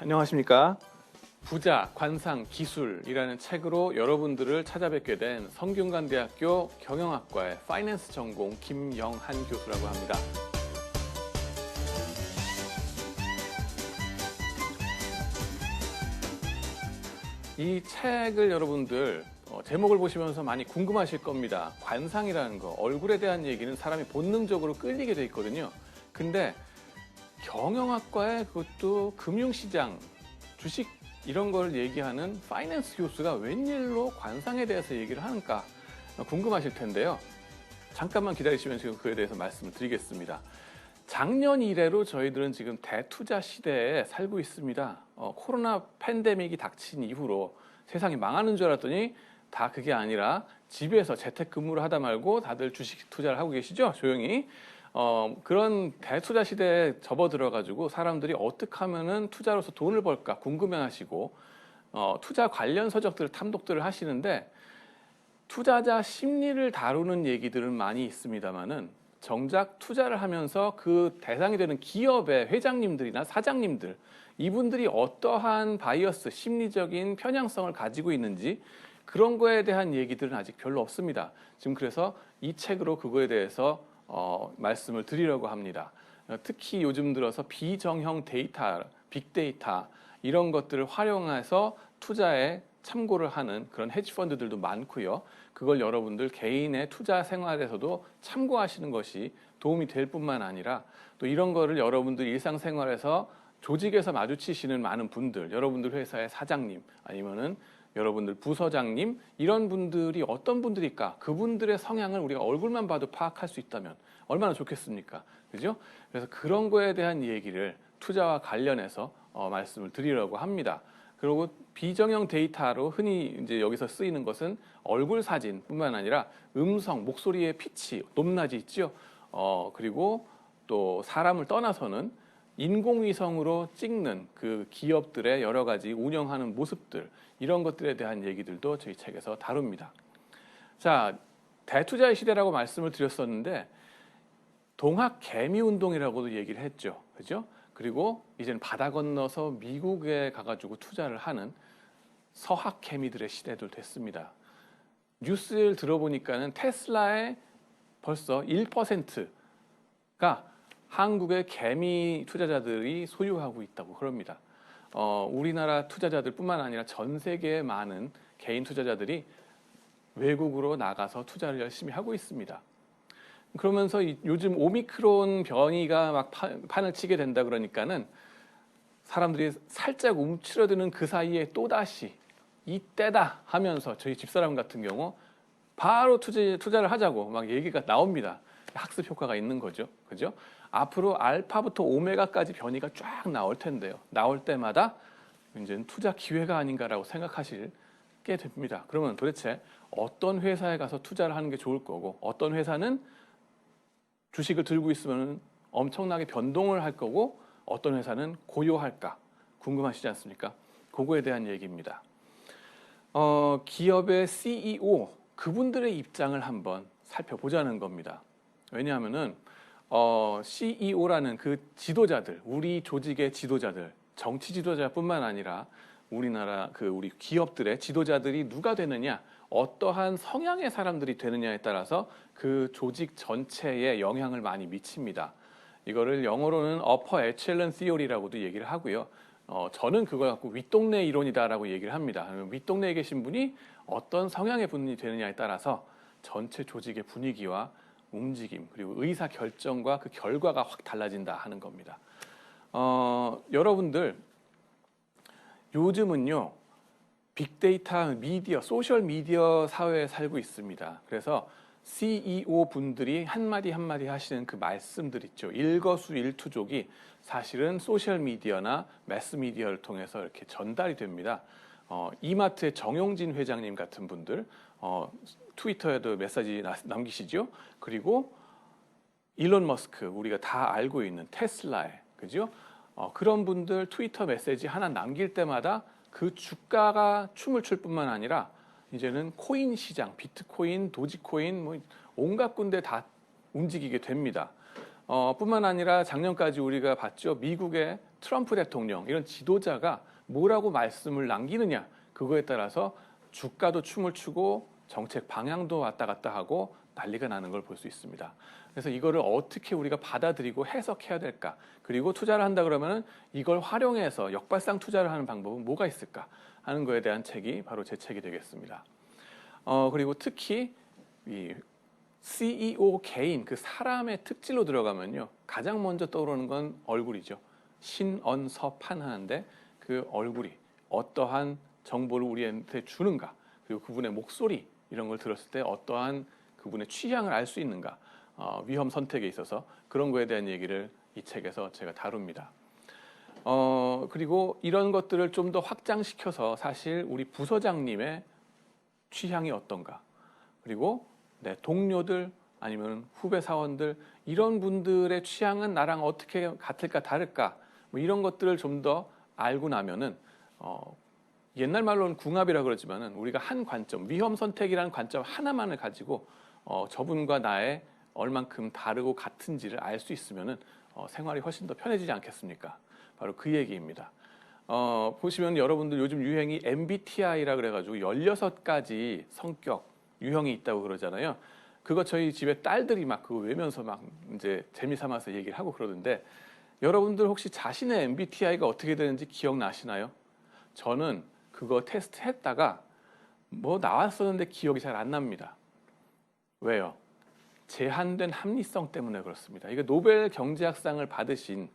안녕하십니까. 부자, 관상, 기술이라는 책으로 여러분들을 찾아뵙게 된 성균관대학교 경영학과의 파이낸스 전공 김영한 교수라고 합니다. 이 책을 여러분들 제목을 보시면서 많이 궁금하실 겁니다. 관상이라는 거, 얼굴에 대한 얘기는 사람이 본능적으로 끌리게 돼 있거든요. 근데 경영학과에 그것도 금융시장, 주식 이런 걸 얘기하는 파이낸스 교수가 웬일로 관상에 대해서 얘기를 하는가 궁금하실 텐데요. 잠깐만 기다리시면 지금 그에 대해서 말씀을 드리겠습니다. 작년 이래로 저희들은 지금 대투자 시대에 살고 있습니다. 코로나 팬데믹이 닥친 이후로 세상이 망하는 줄 알았더니 다 그게 아니라 집에서 재택근무를 하다 말고 다들 주식 투자를 하고 계시죠? 조용히. 그런 대투자 시대에 접어들어가지고 사람들이 어떻게 하면은 투자로서 돈을 벌까 궁금해하시고 투자 관련 서적들을 탐독들을 하시는데 투자자 심리를 다루는 얘기들은 많이 있습니다만은 정작 투자를 하면서 그 대상이 되는 기업의 회장님들이나 사장님들 이분들이 어떠한 바이어스, 심리적인 편향성을 가지고 있는지 그런 거에 대한 얘기들은 아직 별로 없습니다. 지금 그래서 이 책으로 그거에 대해서 말씀을 드리려고 합니다. 특히 요즘 들어서 비정형 데이터, 빅데이터 이런 것들을 활용해서 투자에 참고를 하는 그런 헤지펀드들도 많고요. 그걸 여러분들 개인의 투자 생활에서도 참고하시는 것이 도움이 될 뿐만 아니라 또 이런 거를 여러분들 일상생활에서 조직에서 마주치시는 많은 분들, 여러분들 회사의 사장님 아니면은 여러분들 부서장님 이런 분들이 어떤 분들일까? 그분들의 성향을 우리가 얼굴만 봐도 파악할 수 있다면 얼마나 좋겠습니까? 그죠? 그래서 그런 거에 대한 얘기를 투자와 관련해서 말씀을 드리려고 합니다. 그리고 비정형 데이터로 흔히 이제 여기서 쓰이는 것은 얼굴 사진뿐만 아니라 음성, 목소리의 피치, 높낮이 있죠. 그리고 또 사람을 떠나서는 인공위성으로 찍는 그 기업들의 여러 가지 운영하는 모습들 이런 것들에 대한 얘기들도 저희 책에서 다룹니다. 자, 대투자의 시대라고 말씀을 드렸었는데 동학 개미 운동이라고도 얘기를 했죠. 그죠? 그리고 이제는 바다 건너서 미국에 가가지고 투자를 하는 서학 개미들의 시대도 됐습니다. 뉴스를 들어보니까는 테슬라의 벌써 1%가 한국의 개미 투자자들이 소유하고 있다고 그럽니다. 우리나라 투자자들뿐만 아니라 전 세계의 많은 개인 투자자들이 외국으로 나가서 투자를 열심히 하고 있습니다. 그러면서 요즘 오미크론 변이가 막 판을 치게 된다 그러니까는 사람들이 살짝 움츠러드는 그 사이에 또다시 이때다 하면서 저희 집사람 같은 경우 바로 투자를 하자고 막 얘기가 나옵니다. 학습 효과가 있는 거죠. 그죠? 앞으로 알파부터 오메가까지 변이가 쫙 나올 텐데요. 나올 때마다 이제는 투자 기회가 아닌가라고 생각하시게 됩니다. 그러면 도대체 어떤 회사에 가서 투자를 하는 게 좋을 거고 어떤 회사는 주식을 들고 있으면 엄청나게 변동을 할 거고 어떤 회사는 고요할까 궁금하시지 않습니까? 그거에 대한 얘기입니다. 기업의 CEO 그분들의 입장을 한번 살펴보자는 겁니다. 왜냐하면은 CEO라는 그 지도자들, 우리 조직의 지도자들, 정치 지도자뿐만 아니라 우리나라 우리 기업들의 지도자들이 누가 되느냐, 어떠한 성향의 사람들이 되느냐에 따라서 그 조직 전체에 영향을 많이 미칩니다. 이거를 영어로는 Upper Echelon Theory라고도 얘기를 하고요. 저는 그걸 갖고 윗동네 이론이다라고 얘기를 합니다. 윗동네에 계신 분이 어떤 성향의 분이 되느냐에 따라서 전체 조직의 분위기와 움직임 그리고 의사 결정과 그 결과가 확 달라진다 하는 겁니다. 여러분들 요즘은요 빅데이터, 미디어, 소셜 미디어 사회에 살고 있습니다. 그래서 CEO 분들이 한마디 한마디 하시는 그 말씀들 있죠. 일거수일투족이 사실은 소셜 미디어나 매스 미디어를 통해서 이렇게 전달이 됩니다. 이마트의 정용진 회장님 같은 분들 트위터에도 메시지 남기시죠. 그리고 일론 머스크 우리가 다 알고 있는 테슬라에 그죠? 그런 분들 트위터 메시지 하나 남길 때마다 그 주가가 춤을 출 뿐만 아니라 이제는 코인 시장, 비트코인, 도지코인 뭐 온갖 군데 다 움직이게 됩니다. 뿐만 아니라 작년까지 우리가 봤죠. 미국의 트럼프 대통령 이런 지도자가 뭐라고 말씀을 남기느냐 그거에 따라서 주가도 춤을 추고 정책 방향도 왔다 갔다 하고 난리가 나는 걸 볼 수 있습니다. 그래서 이거를 어떻게 우리가 받아들이고 해석해야 될까? 그리고 투자를 한다 그러면은 이걸 활용해서 역발상 투자를 하는 방법은 뭐가 있을까? 하는 거에 대한 책이 바로 제 책이 되겠습니다. 그리고 특히 이 CEO 개인 그 사람의 특질로 들어가면요. 가장 먼저 떠오르는 건 얼굴이죠. 신언서판 하는데 그 얼굴이 어떠한 정보를 우리한테 주는가 그리고 그분의 목소리 이런 걸 들었을 때 어떠한 그분의 취향을 알 수 있는가 위험 선택에 있어서 그런 거에 대한 얘기를 이 책에서 제가 다룹니다. 그리고 이런 것들을 좀 더 확장시켜서 사실 우리 부서장님의 취향이 어떤가 그리고 내 동료들 아니면 후배 사원들 이런 분들의 취향은 나랑 어떻게 같을까 다를까 뭐 이런 것들을 좀 더 알고 나면은 옛날 말로는 궁합이라 그러지만은 우리가 한 관점 위험 선택이라는 관점 하나만을 가지고 저분과 나의 얼만큼 다르고 같은지를 알 수 있으면은 생활이 훨씬 더 편해지지 않겠습니까? 바로 그 얘기입니다. 보시면 여러분들 요즘 유행이 MBTI라 그래가지고 16가지 성격 유형이 있다고 그러잖아요. 그거 저희 집에 딸들이 막 그거 외면서 막 이제 재미삼아서 얘기를 하고 그러던데 여러분들 혹시 자신의 MBTI가 어떻게 되는지 기억나시나요? 저는 그거 테스트 했다가 뭐 나왔었는데 기억이 잘 안 납니다. 왜요? 제한된 합리성 때문에 그렇습니다. 이게 노벨 경제학상을 받으신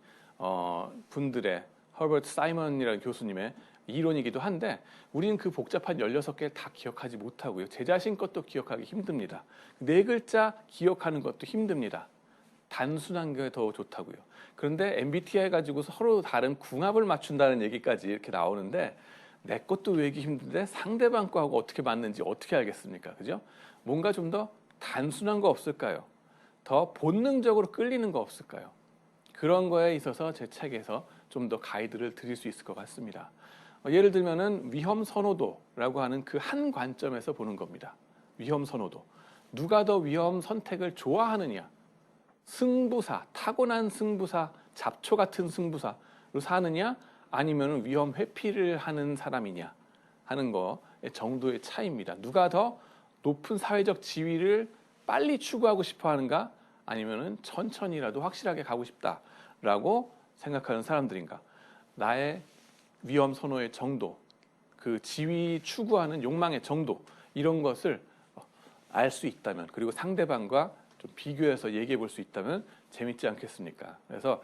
분들의 허버트 사이먼이라는 교수님의 이론이기도 한데 우리는 그 복잡한 16개를 다 기억하지 못하고요. 제 자신 것도 기억하기 힘듭니다. 네 글자 기억하는 것도 힘듭니다. 단순한 게 더 좋다고요. 그런데 MBTI 가지고 서로 다른 궁합을 맞춘다는 얘기까지 이렇게 나오는데 내 것도 외우기 힘든데 상대방 거하고 어떻게 맞는지 어떻게 알겠습니까? 그죠? 뭔가 좀 더 단순한 거 없을까요? 더 본능적으로 끌리는 거 없을까요? 그런 거에 있어서 제 책에서 좀 더 가이드를 드릴 수 있을 것 같습니다. 예를 들면은 위험 선호도라고 하는 그 한 관점에서 보는 겁니다. 위험 선호도. 누가 더 위험 선택을 좋아하느냐? 승부사, 타고난 승부사, 잡초 같은 승부사로 사느냐? 아니면 위험 회피를 하는 사람이냐? 하는 거의 정도의 차이입니다. 누가 더 높은 사회적 지위를 빨리 추구하고 싶어 하는가? 아니면은 천천히라도 확실하게 가고 싶다라고 생각하는 사람들인가? 나의 위험 선호의 정도, 그 지위 추구하는 욕망의 정도 이런 것을 알 수 있다면 그리고 상대방과 좀 비교해서 얘기해 볼 수 있다면 재밌지 않겠습니까? 그래서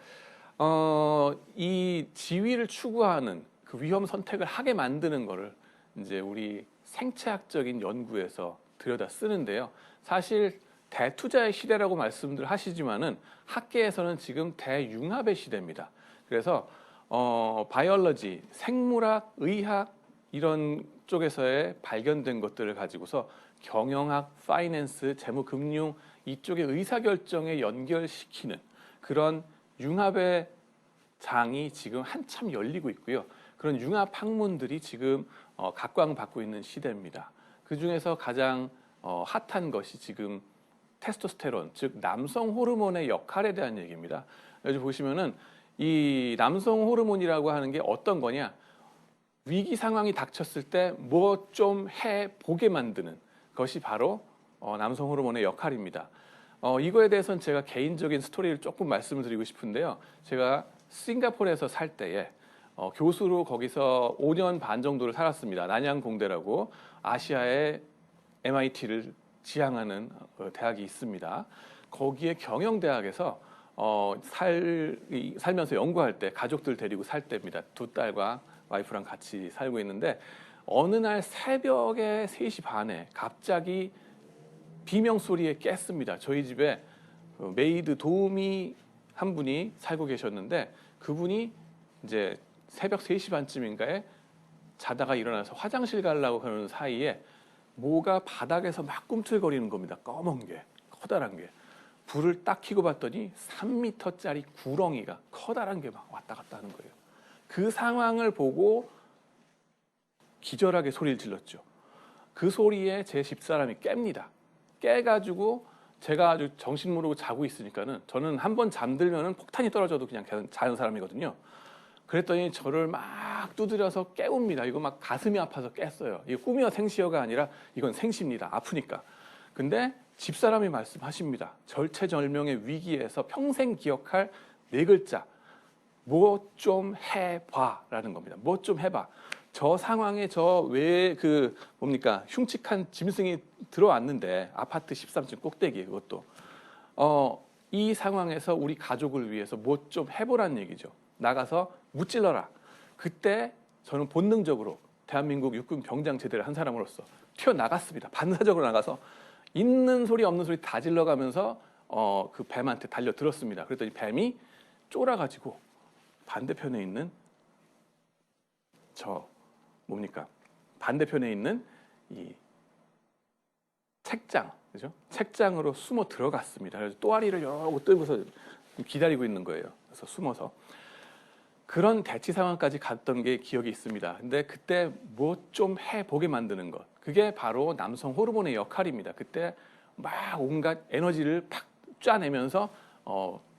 이 지위를 추구하는 그 위험 선택을 하게 만드는 거를 이제 우리 생체학적인 연구에서 들여다 쓰는데요. 사실 대투자의 시대라고 말씀들 하시지만은 학계에서는 지금 대융합의 시대입니다. 그래서 바이올러지, 생물학, 의학 이런 쪽에서의 발견된 것들을 가지고서 경영학, 파이낸스, 재무금융 이쪽의 의사결정에 연결시키는 그런 융합의 장이 지금 한참 열리고 있고요. 그런 융합 학문들이 지금 각광받고 있는 시대입니다. 그 중에서 가장 핫한 것이 지금 테스토스테론, 즉 남성 호르몬의 역할에 대한 얘기입니다. 여기 보시면은 이 남성 호르몬이라고 하는 게 어떤 거냐? 위기 상황이 닥쳤을 때 뭐 좀 해보게 만드는 것이 바로 남성 호르몬의 역할입니다. 이거에 대해서는 제가 개인적인 스토리를 조금 말씀을 드리고 싶은데요. 제가 싱가포르에서 살 때에 교수로 거기서 5년 반 정도를 살았습니다. 난양공대라고 아시아의 MIT를 지향하는 대학이 있습니다. 거기에 경영대학에서 살면서 연구할 때 가족들 데리고 살 때입니다. 두 딸과 와이프랑 같이 살고 있는데 어느 날 새벽에 3시 반에 갑자기 비명소리에 깼습니다. 저희 집에 메이드 도우미 한 분이 살고 계셨는데 그분이 이제 새벽 3시 반쯤인가에 자다가 일어나서 화장실 가려고 하는 사이에 뭐가 바닥에서 막 꿈틀거리는 겁니다. 검은 게, 커다란 게. 불을 딱 켜고 봤더니 3m짜리 구렁이가 커다란 게 막 왔다 갔다 하는 거예요. 그 상황을 보고 기절하게 소리를 질렀죠. 그 소리에 제 집사람이 깹니다. 깨가지고 제가 아주 정신 모르고 자고 있으니까는 저는 한번 잠들면은 폭탄이 떨어져도 그냥 자는 사람이거든요. 그랬더니 저를 막 두드려서 깨웁니다. 이거 막 가슴이 아파서 깼어요. 이게 꿈이어 생시여가 아니라 이건 생시입니다. 아프니까. 근데 집사람이 말씀하십니다. 절체절명의 위기에서 평생 기억할 네 글자. 뭐 좀 해봐라는 겁니다. 뭐 좀 해봐. 저 상황에 저 왜 그 뭡니까 흉측한 짐승이 들어왔는데 아파트 13층 꼭대기에 그것도 이 상황에서 우리 가족을 위해서 뭐 좀 해보라는 얘기죠. 나가서 무찔러라. 그때 저는 본능적으로 대한민국 육군 병장 제대를 한 사람으로서 튀어나갔습니다. 반사적으로 나가서 있는 소리 없는 소리 다 질러가면서 그 뱀한테 달려들었습니다. 그랬더니 뱀이 쫄아가지고 반대편에 있는 저 뭡니까 반대편에 있는 이 책장, 그죠? 책장으로 숨어 들어갔습니다. 그래서 또아리를 여러 곳 떨고서 기다리고 있는 거예요. 그래서 숨어서 그런 대치 상황까지 갔던 게 기억이 있습니다. 근데 그때 뭐 좀 해보게 만드는 것, 그게 바로 남성 호르몬의 역할입니다. 그때 막 온갖 에너지를 팍 짜내면서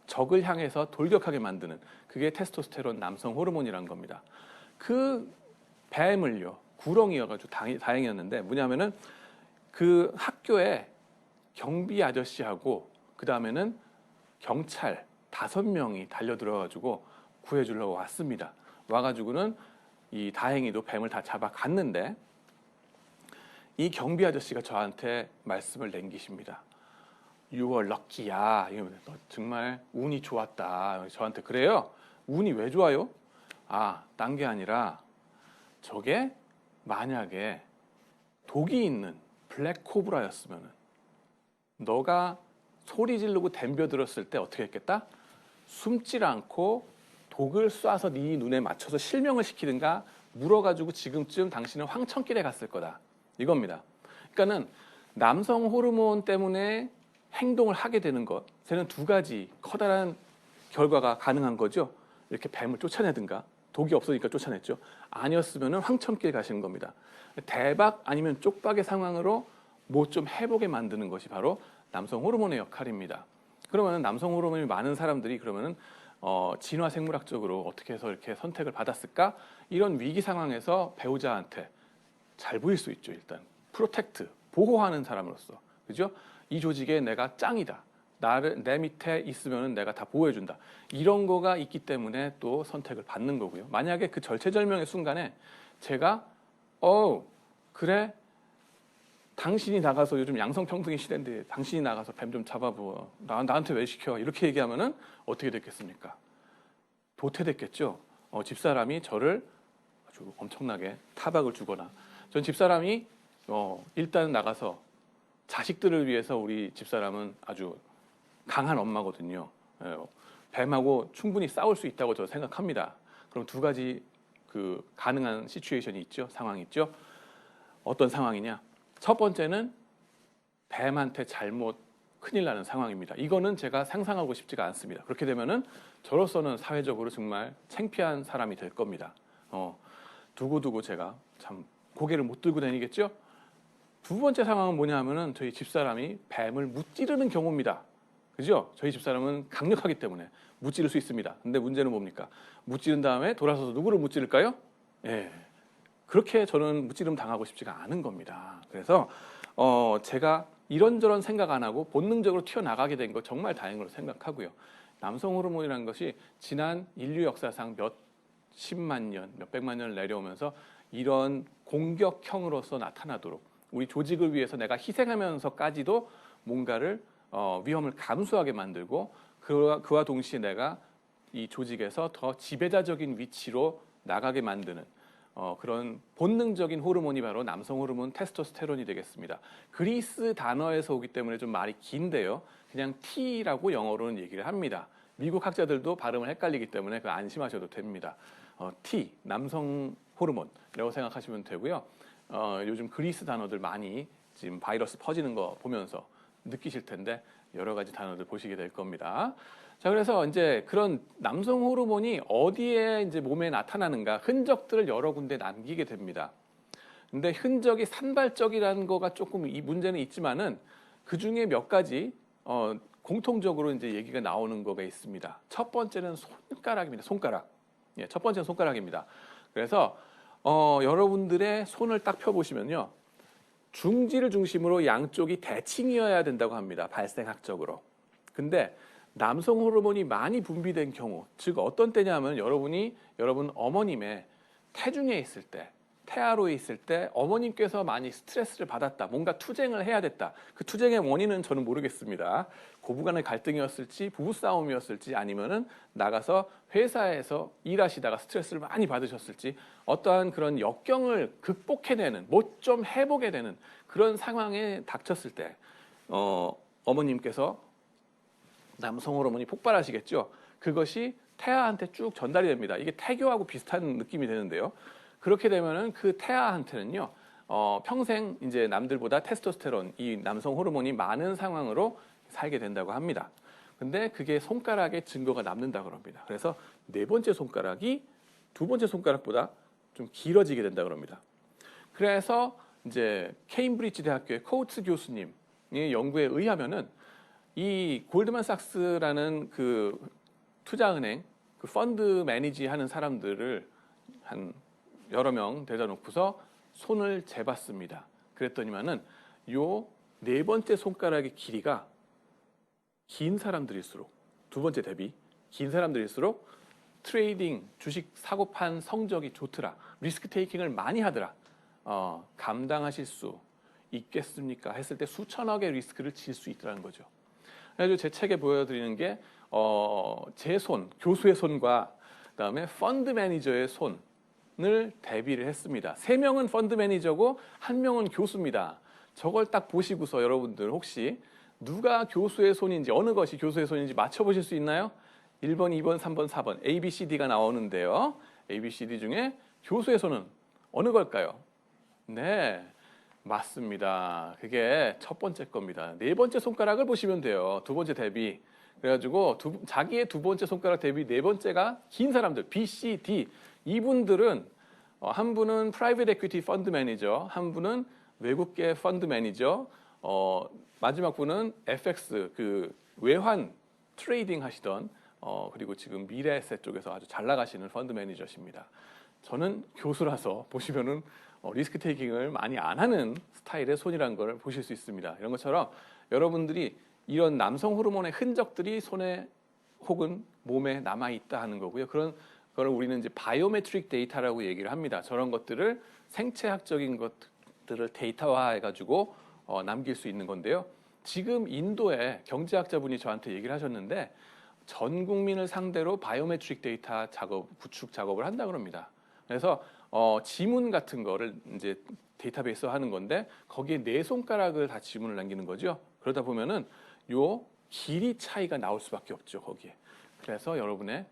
적을 향해서 돌격하게 만드는 그게 테스토스테론 남성 호르몬이란 겁니다. 그 뱀을요, 구렁이여가지고 다행이었는데 뭐냐면은 그 학교에 경비 아저씨하고 그 다음에는 경찰 5명이 달려들어가지고 구해주려고 왔습니다. 와가지고는 이 다행히도 뱀을 다 잡아갔는데 이 경비 아저씨가 저한테 말씀을 남기십니다. You were lucky야. 너 정말 운이 좋았다. 저한테 그래요. 운이 왜 좋아요? 딴 게 아니라 저게 만약에 독이 있는 블랙 코브라였으면 너가 소리 지르고 덤벼들었을 때 어떻게 했겠다? 숨질 않고 독을 쏴서 네 눈에 맞춰서 실명을 시키든가 물어가지고 지금쯤 당신은 황천길에 갔을 거다. 이겁니다. 그러니까는 남성 호르몬 때문에 행동을 하게 되는 것, 저는 두 가지 커다란 결과가 가능한 거죠. 이렇게 뱀을 쫓아내든가 독이 없으니까 쫓아냈죠. 아니었으면 황천길 가시는 겁니다. 대박 아니면 쪽박의 상황으로 뭐 좀 해보게 만드는 것이 바로 남성 호르몬의 역할입니다. 그러면 남성 호르몬이 많은 사람들이 그러면은 진화 생물학적으로 어떻게 해서 이렇게 선택을 받았을까? 이런 위기 상황에서 배우자한테 잘 보일 수 있죠. 일단 프로텍트, 보호하는 사람으로서, 그죠? 이 조직에 내가 짱이다. 내 밑에 있으면 내가 다 보호해준다. 이런 거가 있기 때문에 또 선택을 받는 거고요. 만약에 그 절체절명의 순간에 제가 그래? 당신이 나가서 요즘 양성평등의 시대인데 당신이 나가서 뱀 좀 잡아보아. 나한테 왜 시켜? 이렇게 얘기하면은 어떻게 됐겠습니까? 도태됐겠죠. 집사람이 저를 아주 엄청나게 타박을 주거나 전 집사람이 일단 나가서 자식들을 위해서 우리 집사람은 아주 강한 엄마거든요. 뱀하고 충분히 싸울 수 있다고 저는 생각합니다. 그럼 두 가지 그 가능한 시츄에이션이 있죠. 상황이 있죠. 어떤 상황이냐? 첫 번째는 뱀한테 잘못 큰일 나는 상황입니다. 이거는 제가 상상하고 싶지가 않습니다. 그렇게 되면은 저로서는 사회적으로 정말 창피한 사람이 될 겁니다. 두고두고 제가 참 고개를 못 들고 다니겠죠? 두 번째 상황은 뭐냐 하면은 저희 집사람이 뱀을 무찌르는 경우입니다. 그죠? 저희 집사람은 강력하기 때문에 무찌를 수 있습니다. 근데 문제는 뭡니까? 무찌른 다음에 돌아서서 누구를 무찌를까요? 예. 그렇게 저는 무찌름 당하고 싶지가 않은 겁니다. 그래서 제가 이런저런 생각 안 하고 본능적으로 튀어나가게 된 거 정말 다행으로 생각하고요. 남성 호르몬이라는 것이 지난 인류 역사상 몇 십만 년, 몇 백만 년을 내려오면서 이런 공격형으로서 나타나도록 우리 조직을 위해서 내가 희생하면서까지도 뭔가를 위험을 감수하게 만들고 그와 동시에 내가 이 조직에서 더 지배자적인 위치로 나가게 만드는 그런 본능적인 호르몬이 바로 남성 호르몬 테스토스테론이 되겠습니다. 그리스 단어에서 오기 때문에 좀 말이 긴데요. 그냥 T라고 영어로는 얘기를 합니다. 미국 학자들도 발음을 헷갈리기 때문에 안심하셔도 됩니다. T, 남성 호르몬이라고 생각하시면 되고요. 요즘 그리스 단어들 많이 지금 바이러스 퍼지는 거 보면서 느끼실 텐데 여러 가지 단어들 보시게 될 겁니다. 자, 그래서 이제 그런 남성 호르몬이 어디에 이제 몸에 나타나는가 흔적들을 여러 군데 남기게 됩니다. 근데 흔적이 산발적이라는 거가 조금 이 문제는 있지만은 그 중에 몇 가지 공통적으로 이제 얘기가 나오는 거가 있습니다. 첫 번째는 손가락입니다. 손가락. 예, 첫 번째 손가락입니다. 그래서 여러분들의 손을 딱 펴보시면요. 중지를 중심으로 양쪽이 대칭이어야 된다고 합니다. 발생학적으로. 근데 남성 호르몬이 많이 분비된 경우, 즉 어떤 때냐면 여러분 어머님의 태중에 있을 때, 태아로에 있을 때 어머님께서 많이 스트레스를 받았다. 뭔가 투쟁을 해야 됐다. 그 투쟁의 원인은 저는 모르겠습니다. 고부간의 갈등이었을지 부부싸움이었을지 아니면은 나가서 회사에서 일하시다가 스트레스를 많이 받으셨을지 어떠한 그런 역경을 극복해내는 뭐 좀 해보게 되는 그런 상황에 닥쳤을 때 어머님께서 남성 호르몬이 폭발하시겠죠. 그것이 태아한테 쭉 전달이 됩니다. 이게 태교하고 비슷한 느낌이 되는데요. 그렇게 되면은 그 태아한테는요, 평생 이제 남들보다 테스토스테론, 이 남성 호르몬이 많은 상황으로 살게 된다고 합니다. 근데 그게 손가락에 증거가 남는다고 합니다. 그래서 네 번째 손가락이 두 번째 손가락보다 좀 길어지게 된다고 합니다. 그래서 이제 케임브리지 대학교의 코우츠 교수님의 연구에 의하면은 이 골드만삭스라는 그 투자은행, 그 펀드 매니지 하는 사람들을 한 여러 명 데려다 놓고서 손을 재봤습니다. 그랬더니만은 요 네 번째 손가락의 길이가 긴 사람들일수록 두 번째 대비 긴 사람들일수록 트레이딩, 주식 사고 판 성적이 좋더라. 리스크 테이킹을 많이 하더라. 감당하실 수 있겠습니까? 했을 때 수천억의 리스크를 질 수 있더라는 거죠. 그래서 제 책에 보여드리는 게 제 손, 교수의 손과 그다음에 펀드 매니저의 손을 대비를 했습니다. 3명은 펀드 매니저고 1명은 교수입니다. 저걸 딱 보시고서 여러분들 혹시 누가 교수의 손인지 어느 것이 교수의 손인지 맞춰보실 수 있나요? 1번, 2번, 3번, 4번 A, B, C, D가 나오는데요. A, B, C, D 중에 교수의 손은 어느 걸까요? 네, 맞습니다. 그게 첫 번째 겁니다. 네 번째 손가락을 보시면 돼요. 두 번째 대비. 그래가지고 자기의 두 번째 손가락 대비 네 번째가 긴 사람들 B, C, D 이분들은 한 분은 프라이빗 에퀴티 펀드 매니저, 한 분은 외국계 펀드 매니저, 마지막 분은 FX 그 외환 트레이딩 하시던 그리고 지금 미래에셋 쪽에서 아주 잘 나가시는 펀드 매니저십니다. 저는 교수라서 보시면은 리스크 테이킹을 많이 안 하는 스타일의 손이라는 걸 보실 수 있습니다. 이런 것처럼 여러분들이 이런 남성 호르몬의 흔적들이 손에 혹은 몸에 남아 있다 하는 거고요. 그런 걸 우리는 이제 바이오메트릭 데이터라고 얘기를 합니다. 저런 것들을 생체학적인 것들을 데이터화해 가지고 남길 수 있는 건데요. 지금 인도의 경제학자분이 저한테 얘기를 하셨는데 전 국민을 상대로 바이오메트릭 데이터 구축 작업을 한다고 합니다. 그래서 지문 같은 거를 이제 데이터베이스 하는 건데 거기에 네 손가락을 다 지문을 남기는 거죠. 그러다 보면은 요 길이 차이가 나올 수밖에 없죠, 거기에. 그래서 여러분의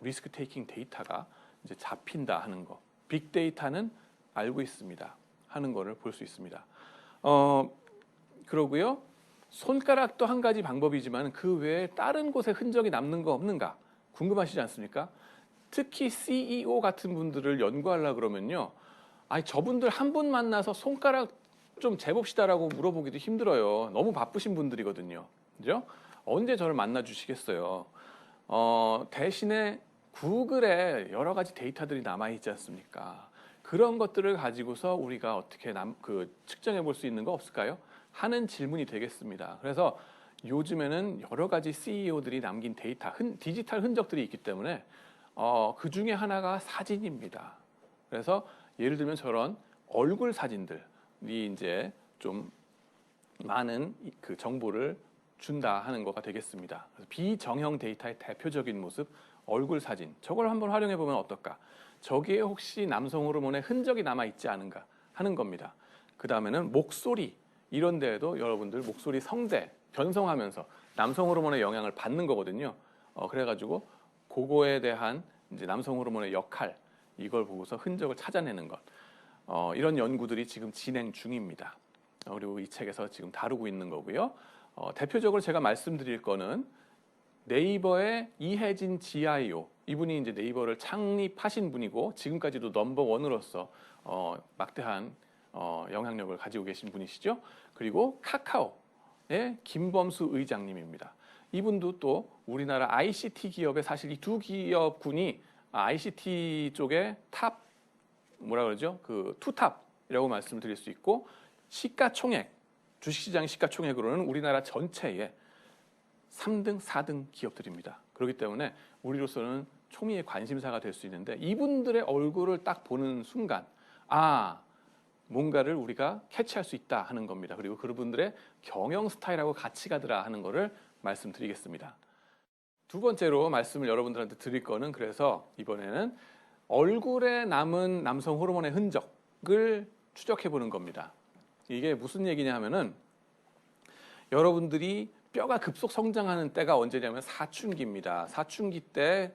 리스크 테이킹 데이터가 이제 잡힌다 하는 거. 빅데이터는 알고 있습니다. 하는 거를 볼 수 있습니다. 그러고요. 손가락도 한 가지 방법이지만 그 외에 다른 곳에 흔적이 남는 거 없는가 궁금하시지 않습니까? 특히 CEO 같은 분들을 연구하려고 그러면요. 아니 저분들 한 분 만나서 손가락 좀 재봅시다라고 물어보기도 힘들어요. 너무 바쁘신 분들이거든요. 그죠? 언제 저를 만나 주시겠어요? 대신에 구글에 여러 가지 데이터들이 남아 있지 않습니까? 그런 것들을 가지고서 우리가 어떻게 측정해 볼 수 있는 거 없을까요? 하는 질문이 되겠습니다. 그래서 요즘에는 여러 가지 CEO들이 남긴 데이터, 디지털 흔적들이 있기 때문에 그 중에 하나가 사진입니다. 그래서 예를 들면 저런 얼굴 사진들이 이제 좀 많은 그 정보를 준다 하는 거가 되겠습니다. 그래서 비정형 데이터의 대표적인 모습, 얼굴 사진. 저걸 한번 활용해 보면 어떨까? 저기에 혹시 남성 호르몬의 흔적이 남아 있지 않은가 하는 겁니다. 그 다음에는 목소리. 이런 데에도 여러분들 목소리 성대 변성하면서 남성 호르몬의 영향을 받는 거거든요. 그래가지고 그거에 대한 이제 남성 호르몬의 역할 이걸 보고서 흔적을 찾아내는 것 이런 연구들이 지금 진행 중입니다. 그리고 이 책에서 지금 다루고 있는 거고요. 대표적으로 제가 말씀드릴 거는 네이버의 이혜진 GIO 이분이 이제 네이버를 창립하신 분이고 지금까지도 넘버원으로서 막대한 영향력을 가지고 계신 분이시죠. 그리고 카카오의 김범수 의장님입니다. 이분도 또 우리나라 ICT 기업의 사실 이 두 기업군이 ICT 쪽에 탑 뭐라 그러죠? 그 투탑이라고 말씀을 드릴 수 있고 시가총액 주식시장 시가총액으로는 우리나라 전체의 3등, 4등 기업들입니다. 그렇기 때문에 우리로서는 초미의 관심사가 될 수 있는데 이분들의 얼굴을 딱 보는 순간 뭔가를 우리가 캐치할 수 있다 하는 겁니다. 그리고 그분들의 경영 스타일하고 같이 가더라 하는 거를 말씀드리겠습니다. 두 번째로 말씀을 여러분들한테 드릴 거는 그래서 이번에는 얼굴에 남은 남성 호르몬의 흔적을 추적해 보는 겁니다. 이게 무슨 얘기냐 하면은 여러분들이 뼈가 급속 성장하는 때가 언제냐면 사춘기입니다. 사춘기 때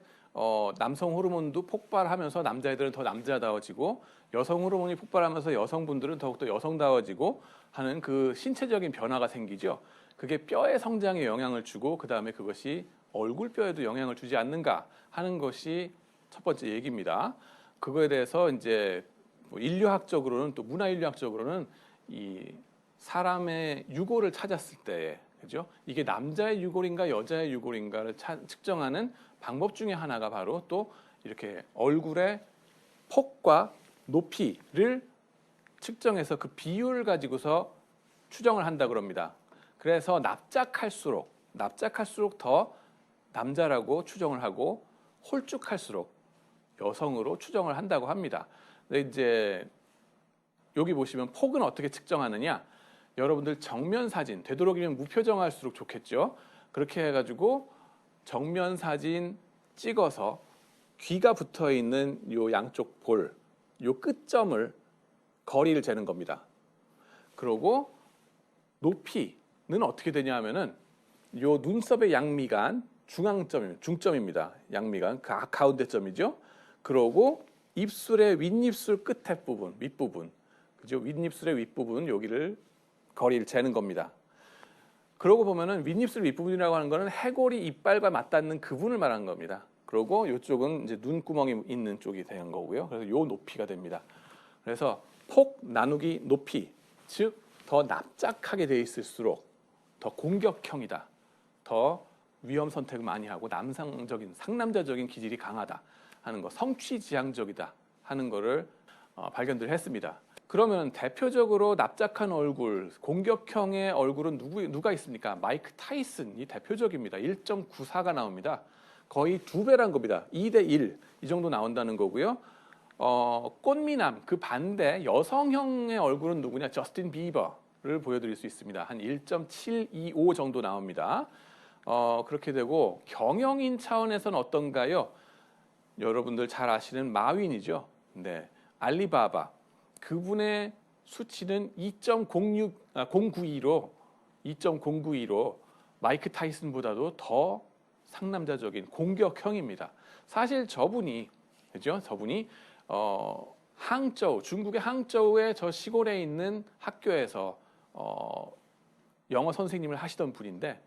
남성 호르몬도 폭발하면서 남자애들은 더 남자다워지고 여성 호르몬이 폭발하면서 여성분들은 더욱더 여성다워지고 하는 그 신체적인 변화가 생기죠. 그게 뼈의 성장에 영향을 주고 그 다음에 그것이 얼굴뼈에도 영향을 주지 않는가 하는 것이 첫 번째 얘기입니다. 그거에 대해서 이제 인류학적으로는 또 문화인류학적으로는 이 사람의 유골을 찾았을 때 그죠? 이게 남자의 유골인가 여자의 유골인가를 측정하는 방법 중에 하나가 바로 또 이렇게 얼굴의 폭과 높이를 측정해서 그 비율을 가지고서 추정을 한다 그럽니다. 그래서 납작할수록 더 남자라고 추정을 하고 홀쭉할수록 여성으로 추정을 한다고 합니다. 근데 이제 여기 보시면 폭은 어떻게 측정하느냐? 여러분들 정면 사진, 되도록이면 무표정할수록 좋겠죠. 그렇게 해가지고 정면 사진 찍어서 귀가 붙어 있는 요 양쪽 볼, 요 끝점을 거리를 재는 겁니다. 그리고 높이는 어떻게 되냐 하면은 요 눈썹의 양미간 중점입니다. 양미간 그 가운데 점이죠. 그러고 입술의 윗입술 끝에 부분, 밑부분, 그죠? 윗입술의 윗부분 여기를 거리를 재는 겁니다. 그러고 보면은 윗입술 윗부분이라고 하는 거는 해골이 이빨과 맞닿는 그 부분을 말하는 겁니다. 그리고 이쪽은 이제 눈구멍이 있는 쪽이 되는 거고요. 그래서 요 높이가 됩니다. 그래서 폭 나누기 높이, 즉 더 납작하게 돼 있을수록 더 공격형이다. 더 위험 선택을 많이 하고 상남자적인 기질이 강하다 하는 거, 성취지향적이다 하는 거를 발견들 했습니다. 그러면 대표적으로 납작한 얼굴, 공격형의 얼굴은 누가 있습니까? 마이크 타이슨이 대표적입니다. 1.94가 나옵니다. 거의 2배란 겁니다. 2대 1 이 정도 나온다는 거고요. 꽃미남 그 반대 여성형의 얼굴은 누구냐? 저스틴 비버를 보여드릴 수 있습니다. 한 1.725 정도 나옵니다. 그렇게 되고 경영인 차원에서는 어떤가요? 여러분들 잘 아시는 마윈이죠. 네, 알리바바. 그분의 수치는 2.092로 마이크 타이슨보다도 더 상남자적인 공격형입니다. 사실 저분이 중국의 항저우의 저 시골에 있는 학교에서 영어 선생님을 하시던 분인데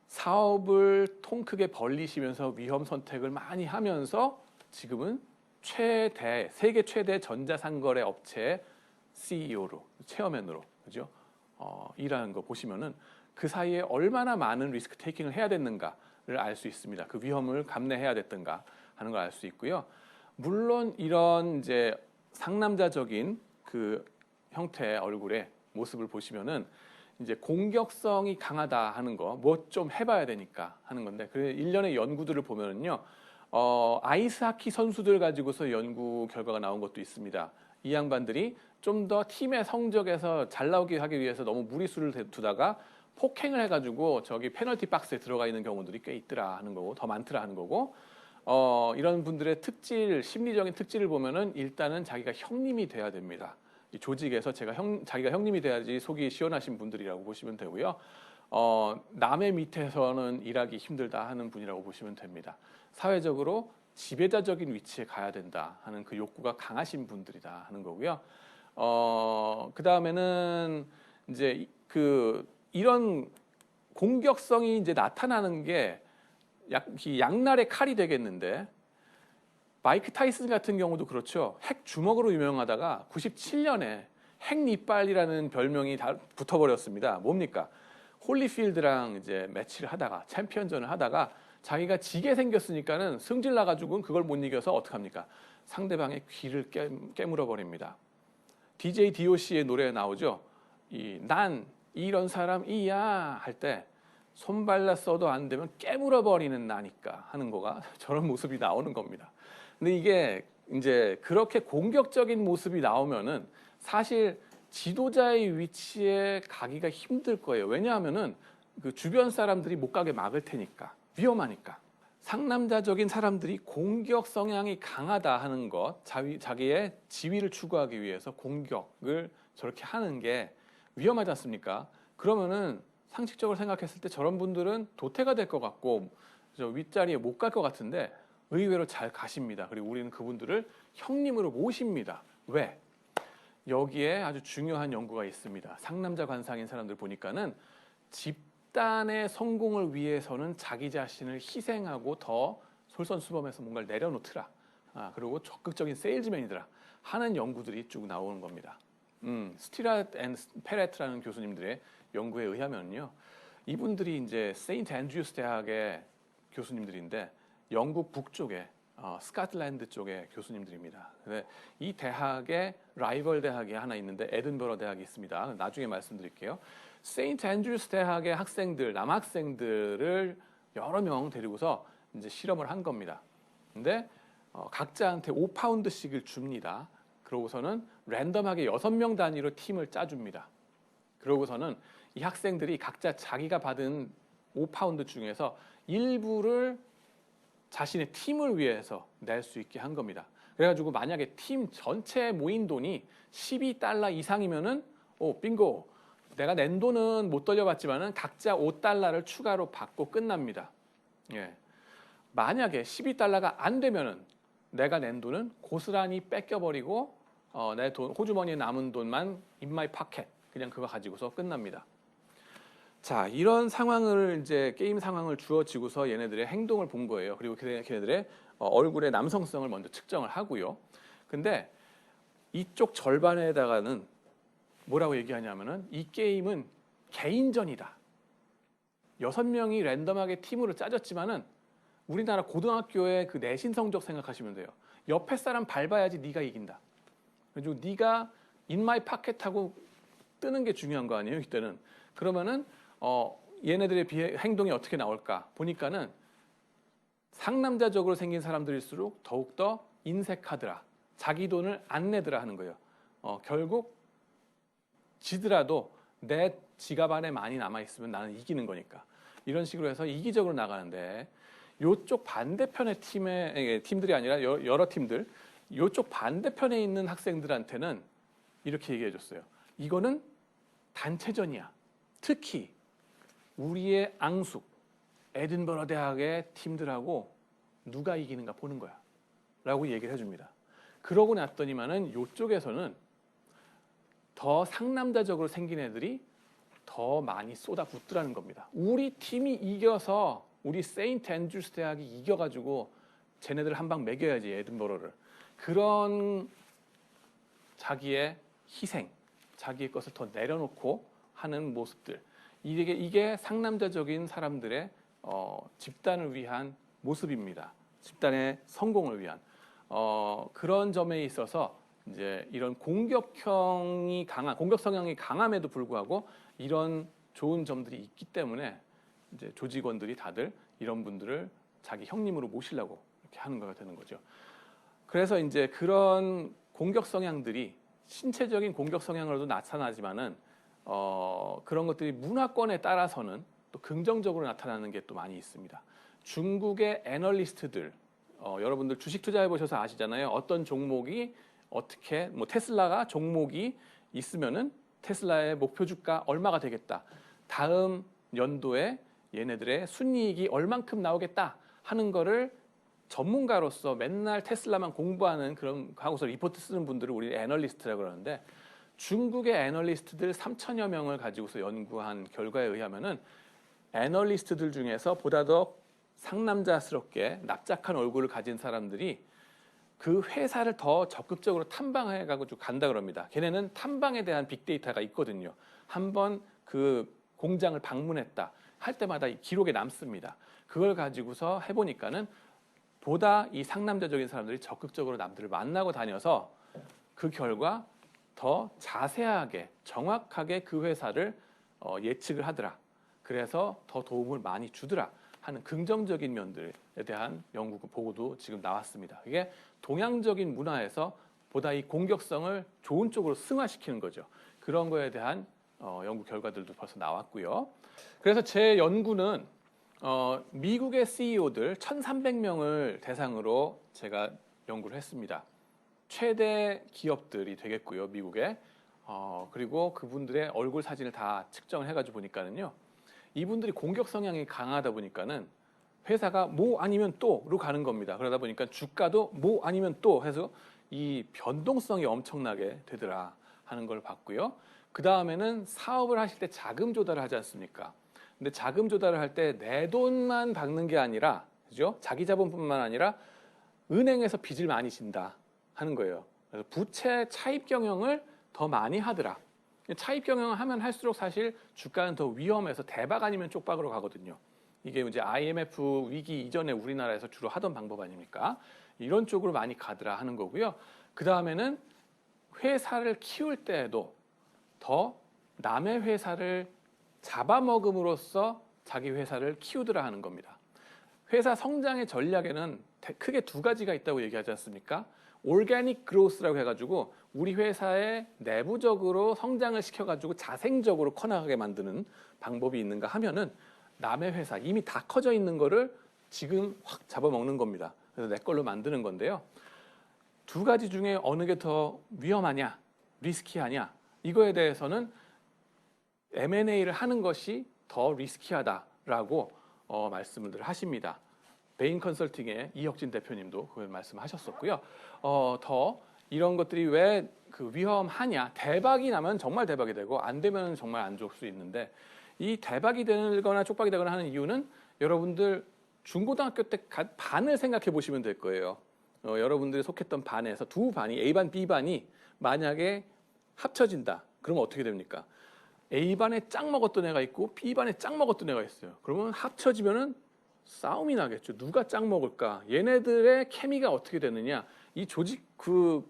사업을 통 크게 벌리시면서 위험 선택을 많이 하면서 지금은 세계 최대 전자상거래 업체 CEO로, 체어맨으로, 그죠? 일하는 거 보시면은 그 사이에 얼마나 많은 리스크 테이킹을 해야 됐는가를 알 수 있습니다. 그 위험을 감내해야 됐던가 하는 걸 알 수 있고요. 물론 이런 이제 상남자적인 그 형태의 얼굴의 모습을 보시면은 이제 공격성이 강하다 하는 거, 뭐 좀 해봐야 되니까 하는 건데, 그 일련의 연구들을 보면은요, 아이스하키 선수들 가지고서 연구 결과가 나온 것도 있습니다. 이 양반들이 좀 더 팀의 성적에서 잘 나오게 하기 위해서 너무 무리수를 두다가 폭행을 해가지고 저기 페널티 박스에 들어가 있는 경우들이 꽤 있더라 하는 거고, 더 많더라 하는 거고, 이런 분들의 심리적인 특질을 보면은 일단은 자기가 형님이 돼야 됩니다. 이 조직에서 자기가 형님이 돼야지 속이 시원하신 분들이라고 보시면 되고요. 남의 밑에서는 일하기 힘들다 하는 분이라고 보시면 됩니다. 사회적으로 지배자적인 위치에 가야 된다 하는 그 욕구가 강하신 분들이다 하는 거고요. 그 다음에는 이제 이런 공격성이 이제 나타나는 게 양날의 칼이 되겠는데, 마이크 타이슨 같은 경우도 그렇죠. 핵 주먹으로 유명하다가 97년에 핵 이빨이라는 별명이 다 붙어버렸습니다. 뭡니까? 홀리필드랑 이제 매치를 하다가 챔피언전을 하다가 자기가 지게 생겼으니까는 승질 나가지고 그걸 못 이겨서 어떡합니까? 상대방의 귀를 깨물어 버립니다. DJ DOC의 노래에 나오죠. 난 이런 사람이야 할 때 손발라 써도 안 되면 깨물어 버리는 나니까 하는 거가 저런 모습이 나오는 겁니다. 근데 이게 이제 그렇게 공격적인 모습이 나오면은 사실 지도자의 위치에 가기가 힘들 거예요. 왜냐하면은 그 주변 사람들이 못 가게 막을 테니까, 위험하니까. 상남자적인 사람들이 공격 성향이 강하다 하는 것, 자기의 지위를 추구하기 위해서 공격을 저렇게 하는 게 위험하지 않습니까? 그러면은 상식적으로 생각했을 때 저런 분들은 도태가 될 것 같고 저 윗자리에 못 갈 것 같은데 의외로 잘 가십니다. 그리고 우리는 그분들을 형님으로 모십니다. 왜? 여기에 아주 중요한 연구가 있습니다. 상남자 관상인 사람들 보니까는 집단의 성공을 위해서는 자기 자신을 희생하고 더 솔선수범해서 뭔가를 내려놓더라. 그리고 적극적인 세일즈맨이더라 하는 연구들이 쭉 나오는 겁니다. 스티랏 앤 페레트라는 교수님들의 연구에 의하면요, 이분들이 이제 세인트 앤드류스 대학의 교수님들인데 영국 북쪽에 스코틀랜드 쪽의 교수님들입니다. 근데 이 대학에 라이벌 대학이 하나 있는데 에든버러 대학이 있습니다. 나중에 말씀드릴게요. 세인트 앤드류스 대학의 학생들, 남학생들을 여러 명 데리고서 이제 실험을 한 겁니다. 근데 각자한테 5파운드씩을 줍니다. 그러고서는 랜덤하게 6명 단위로 팀을 짜줍니다. 그러고서는 이 학생들이 각자 자기가 받은 5파운드 중에서 일부를 자신의 팀을 위해서 낼 수 있게 한 겁니다. 그래가지고 만약에 팀 전체 모인 돈이 12달러 이상이면은 빙고, 내가 낸 돈은 못 돌려받지만은 각자 5달러를 추가로 받고 끝납니다. 예. 만약에 12달러가 안 되면은 내가 낸 돈은 고스란히 뺏겨버리고 내 돈, 호주머니에 남은 돈만 in my pocket, 그냥 그거 가지고서 끝납니다. 자, 이런 상황을 이제 게임 상황을 주어지고서 얘네들의 행동을 본 거예요. 그리고 걔네들의 얼굴의 남성성을 먼저 측정을 하고요. 근데 이쪽 절반에다가는 뭐라고 얘기하냐면은 이 게임은 개인전이다. 6명이 랜덤하게 팀으로 짜졌지만은 우리나라 고등학교의 그 내신 성적 생각하시면 돼요. 옆에 사람 밟아야지 네가 이긴다. 그리고 네가 in my pocket 하고 뜨는 게 중요한 거 아니에요, 이때는. 그러면은 얘네들의 행동이 어떻게 나올까 보니까는 상남자적으로 생긴 사람들일수록 더욱더 인색하더라, 자기 돈을 안 내더라 하는 거예요. 결국 지더라도 내 지갑 안에 많이 남아있으면 나는 이기는 거니까, 이런 식으로 해서 이기적으로 나가는데, 이쪽 반대편의 팀들이 아니라 여러 팀들, 이쪽 반대편에 있는 학생들한테는 이렇게 얘기해 줬어요. 이거는 단체전이야. 특히 우리의 앙숙 에든버러 대학의 팀들하고 누가 이기는가 보는 거야 라고 얘기를 해줍니다. 그러고 났더니만은 이쪽에서는 더 상남자적으로 생긴 애들이 더 많이 쏟아붓더라는 겁니다. 우리 팀이 이겨서, 우리 세인트 앤드류스 대학이 이겨가지고 쟤네들 한 방 먹여야지, 에든버러를. 그런 자기의 희생, 자기의 것을 더 내려놓고 하는 모습들, 이게 상남자적인 사람들의 집단을 위한 모습입니다. 집단의 성공을 위한 그런 점에 있어서 이제 이런 공격 성향이 강함에도 불구하고 이런 좋은 점들이 있기 때문에 이제 조직원들이 다들 이런 분들을 자기 형님으로 모시려고 이렇게 하는 거가 되는 거죠. 그래서 이제 그런 공격 성향들이 신체적인 공격 성향으로도 나타나지만은 그런 것들이 문화권에 따라서는 또 긍정적으로 나타나는 게 또 많이 있습니다. 중국의 애널리스트들, 여러분들 주식 투자해 보셔서 아시잖아요. 어떤 종목이 어떻게, 테슬라가 종목이 있으면은 테슬라의 목표 주가 얼마가 되겠다, 다음 연도에 얘네들의 순이익이 얼만큼 나오겠다 하는 거를 전문가로서 맨날 테슬라만 공부하는 그런 하고서 리포트 쓰는 분들을 우리 애널리스트라고 그러는데, 중국의 애널리스트들 3천여 명을 가지고서 연구한 결과에 의하면은 애널리스트들 중에서 보다 더 상남자스럽게 납작한 얼굴을 가진 사람들이 그 회사를 더 적극적으로 탐방해가지고 간다 그럽니다. 걔네는 탐방에 대한 빅데이터가 있거든요. 한번 그 공장을 방문했다 할 때마다 이 기록에 남습니다. 그걸 가지고서 해보니까는 보다 이 상남자적인 사람들이 적극적으로 남들을 만나고 다녀서 그 결과 더 자세하게 정확하게 그 회사를 예측을 하더라. 그래서 더 도움을 많이 주더라 하는 긍정적인 면들에 대한 연구 보고도 지금 나왔습니다. 이게 동양적인 문화에서 보다 이 공격성을 좋은 쪽으로 승화시키는 거죠. 그런 거에 대한 연구 결과들도 벌써 나왔고요. 그래서 제 연구는 미국의 CEO들 1,300명을 대상으로 제가 연구를 했습니다. 최대 기업들이 되겠고요, 미국에. 그리고 그분들의 얼굴 사진을 다 측정을 해가지고 보니까는요, 이분들이 공격 성향이 강하다 보니까는 회사가 뭐 아니면 또로 가는 겁니다. 그러다 보니까 주가도 뭐 아니면 또 해서 이 변동성이 엄청나게 되더라 하는 걸 봤고요. 그 다음에는 사업을 하실 때 자금 조달을 하지 않습니까? 근데 자금 조달을 할 때 내 돈만 박는 게 아니라, 그죠? 자기 자본뿐만 아니라 은행에서 빚을 많이 진다 하는 거예요. 그래서 부채 차입 경영을 더 많이 하더라. 차입 경영을 하면 할수록 사실 주가는 더 위험해서 대박 아니면 쪽박으로 가거든요. 이게 이제 IMF 위기 이전에 우리나라에서 주로 하던 방법 아닙니까? 이런 쪽으로 많이 가더라 하는 거고요. 그 다음에는 회사를 키울 때에도 더 남의 회사를 잡아먹음으로써 자기 회사를 키우더라 하는 겁니다. 회사 성장의 전략에는 크게 두 가지가 있다고 얘기하지 않습니까? 올게닉 그로스라고 해가지고 우리 회사에 내부적으로 성장을 시켜가지고 자생적으로 커나가게 만드는 방법이 있는가 하면은 남의 회사 이미 다 커져 있는 거를 지금 확 잡아먹는 겁니다. 그래서 내 걸로 만드는 건데요. 두 가지 중에 어느 게 더 위험하냐, 리스키하냐, 이거에 대해서는 M&A를 하는 것이 더 리스키하다라고 말씀을 하십니다. 베인 컨설팅의 이혁진 대표님도 그걸 말씀하셨었고요. 더 이런 것들이 왜 그 위험하냐, 대박이 나면 정말 대박이 되고 안 되면 정말 안 좋을 수 있는데, 이 대박이 되거나 쪽박이 되거나 하는 이유는 여러분들 중고등학교 때 반을 생각해 보시면 될 거예요. 여러분들이 속했던 반에서 두 반이 A반, B반이 만약에 합쳐진다. 그러면 어떻게 됩니까? A반에 짱 먹었던 애가 있고 B반에 짱 먹었던 애가 있어요. 그러면 합쳐지면은 싸움이 나겠죠. 누가 짱 먹을까? 얘네들의 케미가 어떻게 되느냐? 이 조직 그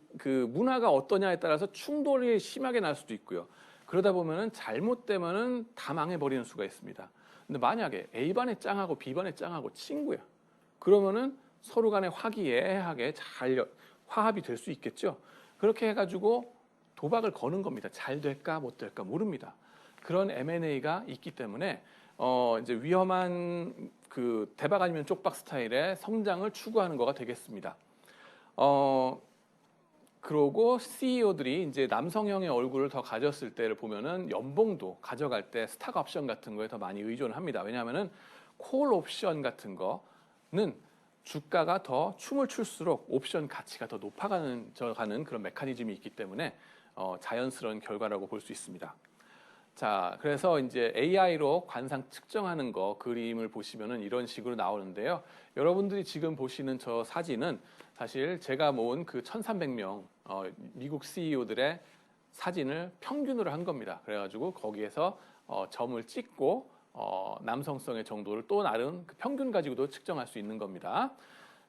문화가 어떠냐에 따라서 충돌이 심하게 날 수도 있고요. 그러다 보면은 잘못되면은 다 망해버리는 수가 있습니다. 근데 만약에 A반의 짱하고 B반의 짱하고 친구야. 그러면은 서로 간에 화기애애하게 잘 화합이 될 수 있겠죠. 그렇게 해가지고 도박을 거는 겁니다. 잘 될까 못 될까 모릅니다. 그런 M&A가 있기 때문에 이제 위험한 그 대박 아니면 쪽박 스타일의 성장을 추구하는 거가 되겠습니다. 그러고 CEO들이 이제 남성형의 얼굴을 더 가졌을 때를 보면은 연봉도 가져갈 때 스탁 옵션 같은 거에 더 많이 의존을 합니다. 왜냐하면은 콜 옵션 같은 거는 주가가 더 춤을 출수록 옵션 가치가 더 높아가는 그런 메커니즘이 있기 때문에 자연스러운 결과라고 볼 수 있습니다. 자, 그래서 이제 AI로 관상 측정하는 거 그림을 보시면은 이런 식으로 나오는데요. 여러분들이 지금 보시는 저 사진은 사실 제가 모은 그 1,300명 미국 CEO들의 사진을 평균으로 한 겁니다. 그래가지고 거기에서 점을 찍고 남성성의 정도를 또 나름 그 평균 가지고도 측정할 수 있는 겁니다.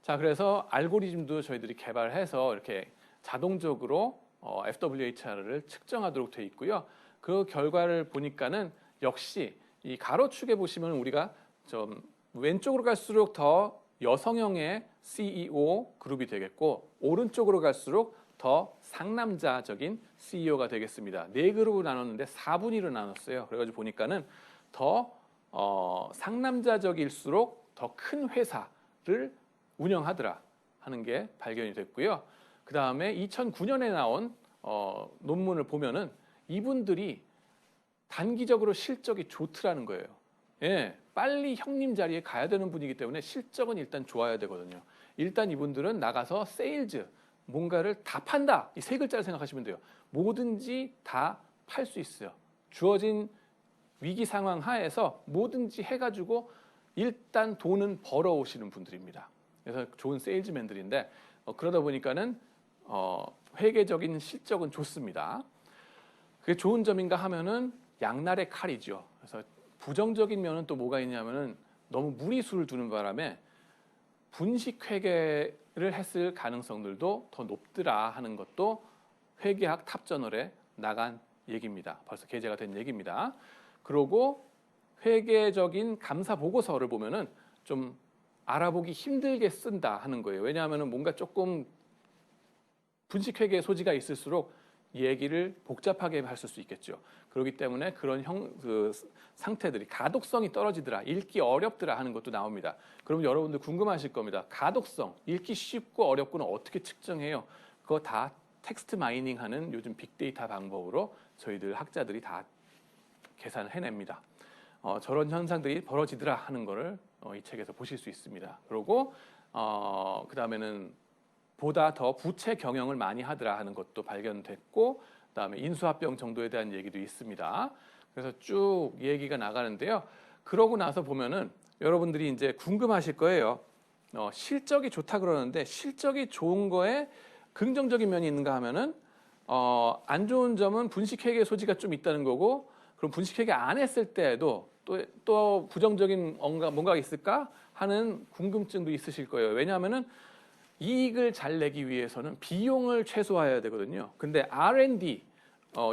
자, 그래서 알고리즘도 저희들이 개발해서 이렇게 자동적으로 FWHR을 측정하도록 되어 있고요. 그 결과를 보니까는 역시 이 가로축에 보시면 우리가 좀 왼쪽으로 갈수록 더 여성형의 CEO 그룹이 되겠고, 오른쪽으로 갈수록 더 상남자적인 CEO가 되겠습니다. 네 그룹으로 나눴는데 4분의 1로 나눴어요. 그래가지고 보니까는 더 상남자적일수록 더 큰 회사를 운영하더라 하는 게 발견이 됐고요. 그 다음에 2009년에 나온 논문을 보면은 이분들이 단기적으로 실적이 좋더라는 거예요. 예, 빨리 형님 자리에 가야 되는 분이기 때문에 실적은 일단 좋아야 되거든요. 일단 이분들은 나가서 세일즈, 뭔가를 다 판다. 이 세 글자를 생각하시면 돼요. 뭐든지 다 팔 수 있어요. 주어진 위기 상황 하에서 뭐든지 해가지고 일단 돈은 벌어오시는 분들입니다. 그래서 좋은 세일즈맨들인데 그러다 보니까는 회계적인 실적은 좋습니다. 그게 좋은 점인가 하면은 양날의 칼이죠. 그래서 부정적인 면은 또 뭐가 있냐면은 너무 무리수를 두는 바람에 분식회계를 했을 가능성들도 더 높더라 하는 것도 회계학 탑저널에 나간 얘기입니다. 벌써 게재가 된 얘기입니다. 그리고 회계적인 감사 보고서를 보면은 좀 알아보기 힘들게 쓴다 하는 거예요. 왜냐하면은 뭔가 조금 분식회계 소지가 있을수록 얘기를 복잡하게 할 수 있겠죠. 그렇기 때문에 그런 상태들이 가독성이 떨어지더라, 읽기 어렵더라 하는 것도 나옵니다. 그럼 여러분들 궁금하실 겁니다. 가독성, 읽기 쉽고 어렵고는 어떻게 측정해요? 그거 다 텍스트 마이닝하는 요즘 빅데이터 방법으로 저희들 학자들이 다 계산을 해냅니다. 저런 현상들이 벌어지더라 하는 거를 이 책에서 보실 수 있습니다. 그리고 그 다음에는 보다 더 부채 경영을 많이 하더라 하는 것도 발견됐고, 그다음에 인수합병 정도에 대한 얘기도 있습니다. 그래서 쭉 얘기가 나가는데요. 그러고 나서 보면은 여러분들이 이제 궁금하실 거예요. 실적이 좋다 그러는데 실적이 좋은 거에 긍정적인 면이 있는가 하면은 안 좋은 점은 분식회계 소지가 좀 있다는 거고, 그럼 분식회계 안 했을 때에도 또 부정적인 뭔가가 있을까 하는 궁금증도 있으실 거예요. 왜냐하면은 이익을 잘 내기 위해서는 비용을 최소화해야 되거든요. 근데 R&D,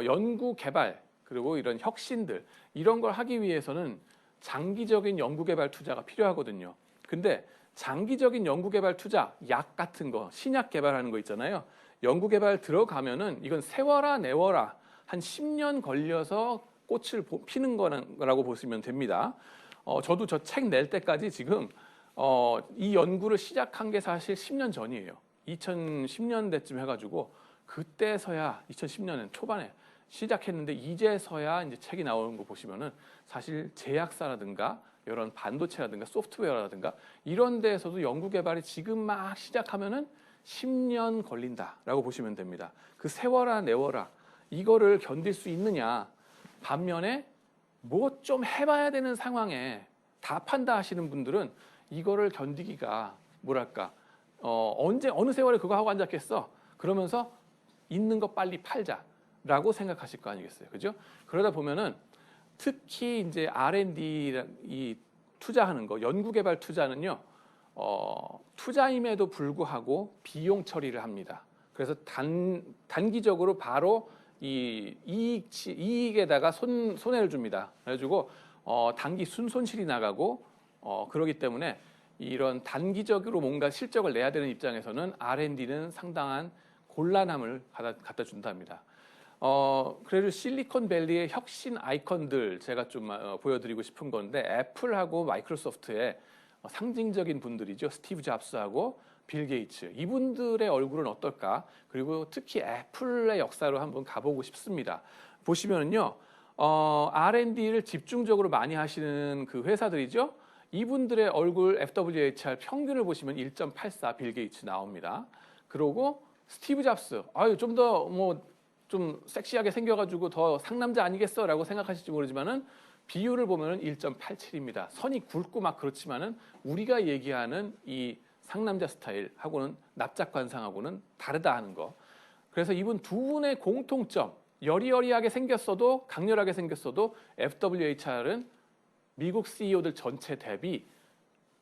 연구 개발, 그리고 이런 혁신들 이런 걸 하기 위해서는 장기적인 연구 개발 투자가 필요하거든요. 근데 장기적인 연구 개발 투자, 약 같은 거, 신약 개발하는 거 있잖아요. 연구 개발 들어가면은 이건 세워라 내워라 한 10년 걸려서 꽃을 피는 거라고 보시면 됩니다. 저도 저 책 낼 때까지 지금 이 연구를 시작한 게 사실 10년 전이에요. 2010년대쯤 해가지고 그때서야 2010년엔 초반에 시작했는데 이제서야 이제 책이 나오는 거 보시면은 사실 제약사라든가 이런 반도체라든가 소프트웨어라든가 이런 데에서도 연구 개발이 지금 막 시작하면은 10년 걸린다라고 보시면 됩니다. 그 세워라 내워라 이거를 견딜 수 있느냐. 반면에 뭐 좀 해봐야 되는 상황에 답한다 하시는 분들은 이거를 견디기가 뭐랄까 언제 어느 세월에 그거 하고 앉았겠어 그러면서 있는 거 빨리 팔자라고 생각하실 거 아니겠어요, 그죠? 그러다 보면은 특히 이제 R&D 이 투자하는 거 연구개발 투자는요 투자임에도 불구하고 비용 처리를 합니다. 그래서 단기적으로 바로 이 이익에다가 손해를 줍니다. 그래가지고 단기 순손실이 나가고 그러기 때문에 이런 단기적으로 뭔가 실적을 내야 되는 입장에서는 R&D는 상당한 곤란함을 갖다 준답니다. 그래도 실리콘밸리의 혁신 아이콘들 제가 좀 보여드리고 싶은 건데 애플하고 마이크로소프트의 상징적인 분들이죠. 스티브 잡스하고 빌 게이츠 이분들의 얼굴은 어떨까? 그리고 특히 애플의 역사로 한번 가보고 싶습니다. 보시면은요 R&D를 집중적으로 많이 하시는 그 회사들이죠. 이분들의 얼굴 FWHR 평균을 보시면 1.84 빌 게이츠 나옵니다. 그리고 스티브 잡스, 좀 더 좀 섹시하게 생겨가지고 더 상남자 아니겠어라고 생각하실지 모르지만은 비율을 보면은 1.87입니다. 선이 굵고 막 그렇지만은 우리가 얘기하는 이 상남자 스타일하고는 납작 관상하고는 다르다 하는 거. 그래서 이분 두 분의 공통점, 여리여리하게 생겼어도 강렬하게 생겼어도 FWHR은 미국 CEO들 전체 대비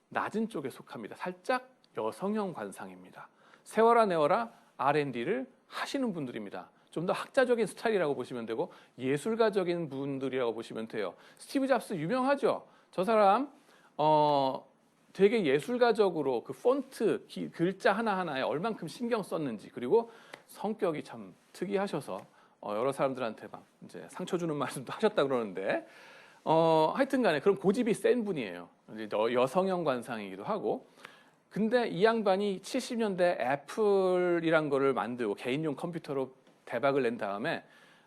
낮은 쪽에 속합니다. 살짝 여성형 관상입니다. 세워라 내워라 R&D를 하시는 분들입니다. 좀 더 학자적인 스타일이라고 보시면 되고 예술가적인 분들이라고 보시면 돼요. 스티브 잡스 유명하죠? 저 사람 되게 예술가적으로 그 폰트, 글자 하나하나에 얼만큼 신경 썼는지 그리고 성격이 참 특이하셔서 여러 사람들한테 막 이제 상처 주는 말씀도 하셨다 그러는데 하여튼 간에 그런 고집이 센 분이에요. 여성형 관상이기도 하고. 근데 이 양반이 70년대 애플이란 거를 만들고 개인용 컴퓨터로 대박을 낸 다음에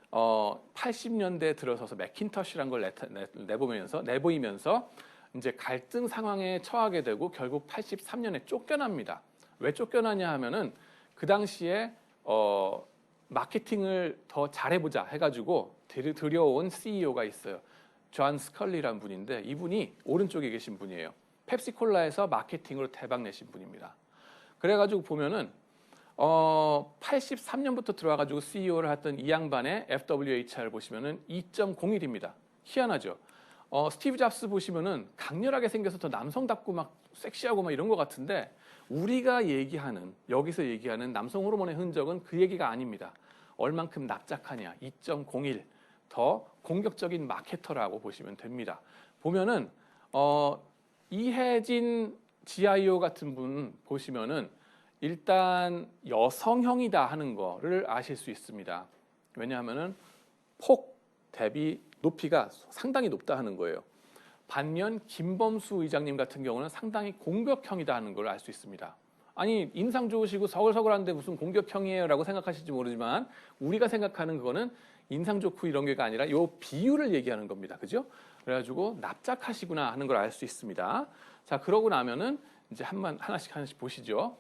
80년대 들어서서 매킨토시란 걸 내보이면서 이제 갈등 상황에 처하게 되고 결국 83년에 쫓겨납니다. 왜 쫓겨나냐 하면은 그 당시에 마케팅을 더 잘해보자 해가지고 들여온 CEO가 있어요. 존 스컬리라는 분인데 이분이 오른쪽에 계신 분이에요. 펩시콜라에서 마케팅으로 대박 내신 분입니다. 그래가지고 보면은 83년부터 들어와가지고 CEO를 했던 이 양반의 FWHR 보시면은 2.01입니다. 희한하죠. 스티브 잡스 보시면은 강렬하게 생겨서 더 남성답고 막 섹시하고 막 이런 것 같은데 우리가 여기서 얘기하는 남성 호르몬의 흔적은 그 얘기가 아닙니다. 얼만큼 납작하냐, 2.01 더 공격적인 마케터라고 보시면 됩니다. 보면은 이혜진 GIO 같은 분 보시면은 일단 여성형이다 하는 거를 아실 수 있습니다. 왜냐하면은 폭 대비 높이가 상당히 높다 하는 거예요. 반면 김범수 의장님 같은 경우는 상당히 공격형이다 하는 걸 알 수 있습니다. 아니 인상 좋으시고 서글서글한데 무슨 공격형이에요 라고 생각하실지 모르지만 우리가 생각하는 그거는 인상 좋고 이런 게가 아니라 요 비율을 얘기하는 겁니다. 그죠? 그래가지고 납작하시구나 하는 걸 알 수 있습니다. 자, 그러고 나면은 이제 하나씩 보시죠.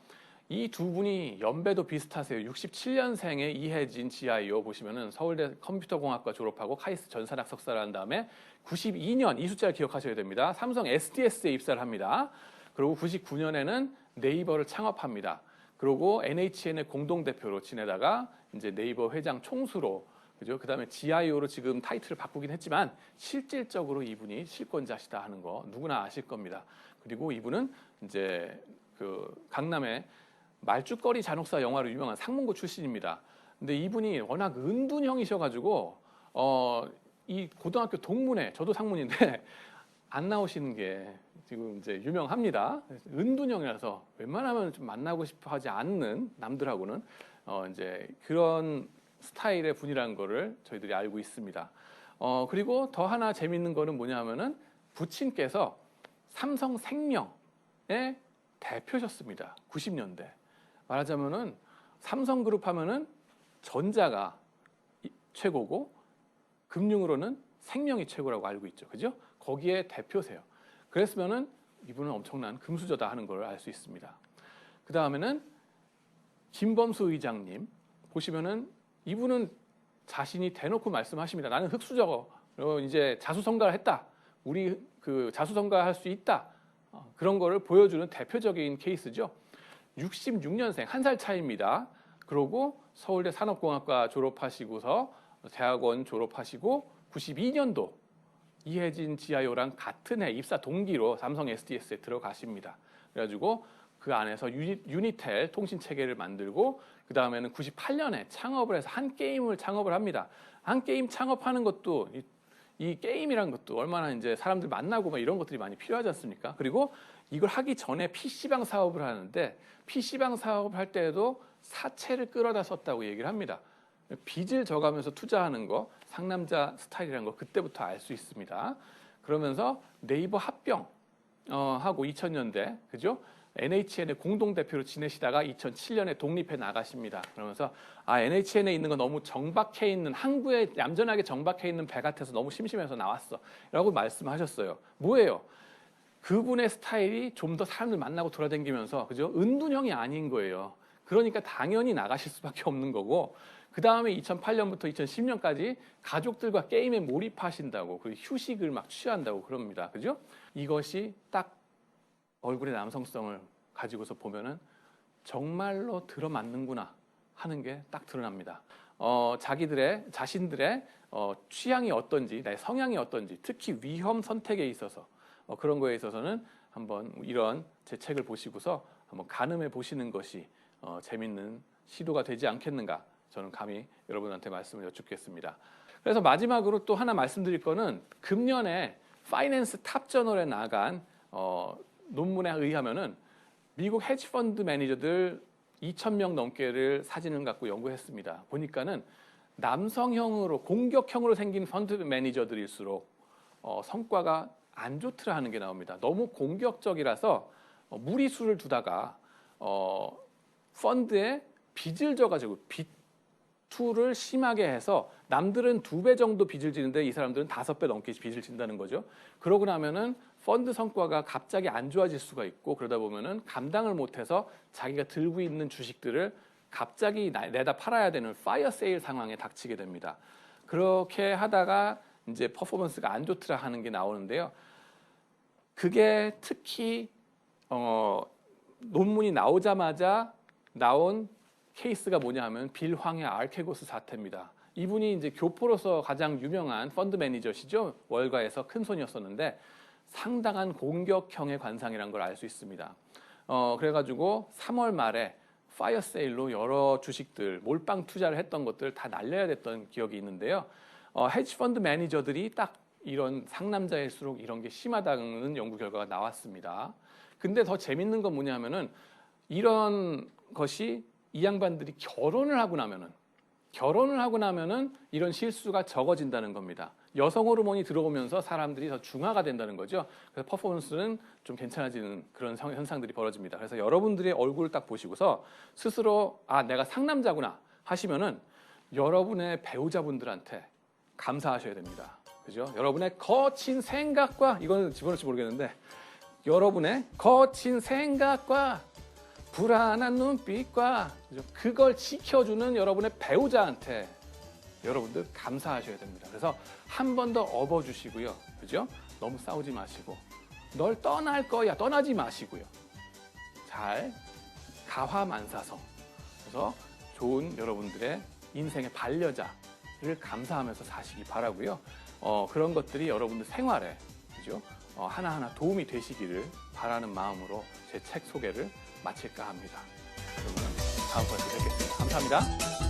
이 두 분이 연배도 비슷하세요. 67년생의 이혜진 GIO 보시면은 서울대 컴퓨터공학과 졸업하고 카이스트 전산학 석사를 한 다음에 92년 이 숫자를 기억하셔야 됩니다. 삼성 SDS에 입사를 합니다. 그리고 99년에는 네이버를 창업합니다. 그리고 NHN의 공동대표로 지내다가 이제 네이버 회장 총수로 그죠? 그다음에 GIO로 지금 타이틀을 바꾸긴 했지만 실질적으로 이분이 실권자시다 하는 거 누구나 아실 겁니다. 그리고 이분은 이제 그 강남의 말죽거리 잔혹사 영화로 유명한 상문고 출신입니다. 근데 이분이 워낙 은둔형이셔가지고 이 고등학교 동문회 저도 상문인데 안 나오시는 게 지금 이제 유명합니다. 은둔형이라서 웬만하면 좀 만나고 싶어 하지 않는 남들하고는 이제 그런 스타일의 분이라는 거를 저희들이 알고 있습니다. 그리고 더 하나 재밌는 거는 뭐냐 하면은 부친께서 삼성생명의 대표셨습니다. 90년대. 말하자면은 삼성그룹 하면은 전자가 최고고 금융으로는 생명이 최고라고 알고 있죠. 그죠? 거기에 대표세요. 그랬으면은 이분은 엄청난 금수저다 하는 걸 알 수 있습니다. 그 다음에는 김범수 의장님 보시면은 이분은 자신이 대놓고 말씀하십니다. 나는 흑수저 이제 자수성가를 했다. 우리 그 자수성가할 수 있다. 그런 거를 보여주는 대표적인 케이스죠. 66년생, 한 살 차이입니다. 그러고 서울대 산업공학과 졸업하시고서 대학원 졸업하시고 92년도 이혜진 GIO랑 같은 해 입사 동기로 삼성 SDS에 들어가십니다. 그래가지고 그 안에서 유니텔 통신체계를 만들고 그 다음에는 98년에 창업을 해서 한 게임을 창업을 합니다. 한 게임 창업하는 것도 이 게임이란 것도 얼마나 이제 사람들 만나고 막 이런 것들이 많이 필요하지 않습니까? 그리고 이걸 하기 전에 PC방 사업을 하는데 PC방 사업을 할 때에도 사채를 끌어다 썼다고 얘기를 합니다. 빚을 져가면서 투자하는 거 상남자 스타일이라는 거 그때부터 알 수 있습니다. 그러면서 네이버 합병 하고 2000년대 그죠? NHN의 공동대표로 지내시다가 2007년에 독립해 나가십니다. 그러면서 NHN에 있는 거 너무 정박해 있는 항구에 얌전하게 정박해 있는 배 같아서 너무 심심해서 나왔어 라고 말씀하셨어요. 뭐예요? 그분의 스타일이 좀 더 사람들 만나고 돌아다니면서 그죠? 은둔형이 아닌 거예요. 그러니까 당연히 나가실 수밖에 없는 거고 그 다음에 2008년부터 2010년까지 가족들과 게임에 몰입하신다고 그리고 휴식을 막 취한다고 그럽니다. 그죠? 이것이 딱 얼굴의 남성성을 가지고서 보면은 정말로 들어맞는구나 하는 게 딱 드러납니다. 자신들의 취향이 어떤지, 나의 성향이 어떤지, 특히 위험 선택에 있어서 그런 거에 있어서는 한번 이런 제 책을 보시고서 한번 가늠해 보시는 것이 재밌는 시도가 되지 않겠는가 저는 감히 여러분한테 말씀을 여쭙겠습니다. 그래서 마지막으로 또 하나 말씀드릴 거는 금년에 파이낸스 탑 저널에 나간 논문에 의하면은 미국 헤지펀드 매니저들 2,000명 넘게를 사진을 갖고 연구했습니다. 보니까는 남성형으로 공격형으로 생긴 펀드 매니저들일수록 성과가 안 좋더라 하는 게 나옵니다. 너무 공격적이라서 무리수를 두다가 펀드에 빚을 져가지고 빚투를 심하게 해서 남들은 2배 정도 빚을 지는데 이 사람들은 5배 넘게 빚을 진다는 거죠. 그러고 나면은 펀드 성과가 갑자기 안 좋아질 수가 있고 그러다 보면은 감당을 못해서 자기가 들고 있는 주식들을 갑자기 내다 팔아야 되는 파이어 세일 상황에 닥치게 됩니다. 그렇게 하다가 이제 퍼포먼스가 안 좋더라 하는 게 나오는데요. 그게 특히 논문이 나오자마자 나온 케이스가 뭐냐 하면 빌 황해 알케고스 사태입니다. 이분이 이제 교포로서 가장 유명한 펀드 매니저시죠. 월가에서 큰 손이었었는데 상당한 공격형의 관상이라는 걸 알 수 있습니다. 그래가지고 3월 말에 파이어 세일로 여러 주식들 몰빵 투자를 했던 것들 다 날려야 됐던 기억이 있는데요. 헤지 펀드 매니저들이 딱 이런 상남자일수록 이런 게 심하다는 연구 결과가 나왔습니다. 근데 더 재밌는 건 뭐냐면은 이런 것이 이 양반들이 결혼을 하고 나면은 이런 실수가 적어진다는 겁니다. 여성 호르몬이 들어오면서 사람들이 더 중화가 된다는 거죠. 그래서 퍼포먼스는 좀 괜찮아지는 그런 현상들이 벌어집니다. 그래서 여러분들의 얼굴을 딱 보시고서 스스로 아 내가 상남자구나 하시면은 여러분의 배우자분들한테 감사하셔야 됩니다. 그죠? 여러분의 거친 생각과 이거는 집어넣을지 모르겠는데 여러분의 거친 생각과 불안한 눈빛과 그걸 지켜주는 여러분의 배우자한테 여러분들 감사하셔야 됩니다. 그래서 한 번 더 업어주시고요. 그죠? 너무 싸우지 마시고 널 떠날 거야 떠나지 마시고요. 잘 가화만사성 그래서 좋은 여러분들의 인생의 반려자를 감사하면서 사시기 바라고요. 그런 것들이 여러분들 생활에 그죠? 하나하나 도움이 되시기를 바라는 마음으로 제 책 소개를 마칠까 합니다. 여러분 다음 번에 뵙겠습니다. 감사합니다.